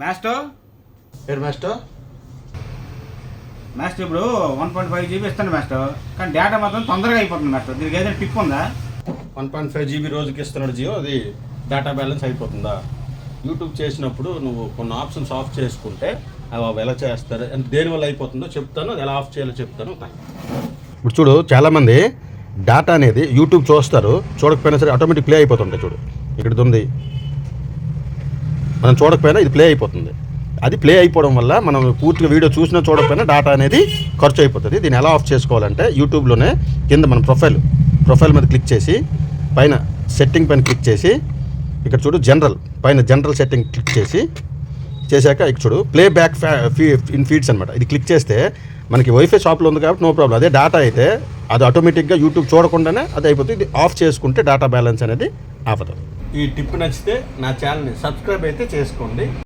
Master master master ఇప్పుడు 1.5 GB ఇస్తాను master, కానీ డేటా మాత్రం తొందరగా అయిపోతుంది మాస్టర్. దీనికి ఏదైనా టిప్ ఉందా? 1.5 GB రోజుకి ఇస్తున్నాడు జియో, అది డేటా బ్యాలెన్స్ అయిపోతుందా? యూట్యూబ్ చేసినప్పుడు నువ్వు కొన్ని ఆప్షన్స్ ఆఫ్ చేసుకుంటే అవి ఎలా చేస్తారు, దేనివల్ల అయిపోతుందో చెప్తాను, అది ఎలా ఆఫ్ చేయాలో చెప్తాను. ఇప్పుడు చూడు, చాలామంది డేటా అనేది యూట్యూబ్ చూస్తారు, చూడకపోయినా సరే ఆటోమేటిక్ ప్లే అయిపోతుంటాయి. చూడు ఇక్కడ ఉంది, మనం చూడకపోయినా ఇది ప్లే అయిపోతుంది. అది ప్లే అయిపోవడం వల్ల మనం పూర్తిగా వీడియో చూసినా చూడకపోయినా డేటా అనేది ఖర్చు అయిపోతుంది. దీన్ని ఎలా ఆఫ్ చేసుకోవాలంటే యూట్యూబ్లోనే కింద మన ప్రొఫైల్ మీద క్లిక్ చేసి పైన సెట్టింగ్ పైన క్లిక్ చేసి ఇక్కడ చూడు జనరల్ సెట్టింగ్ క్లిక్ చేశాక ఇక్కడ చూడు ప్లే బ్యాక్ ఇన్ ఫీడ్స్ అనమాట. ఇది క్లిక్ చేస్తే మనకి వైఫై షాప్లో ఉంది కాబట్టి నో ప్రాబ్లం. అదే డేటా అయితే అది ఆటోమేటిక్గా యూట్యూబ్ చూడకుండానే అది అయిపోతుంది. ఇది ఆఫ్ చేసుకుంటే డేటా బ్యాలెన్స్ అనేది ఆపదు. ఈ టిప్ నచ్చితే నా ఛానల్ని సబ్స్క్రైబ్ అయితే చేసుకోండి.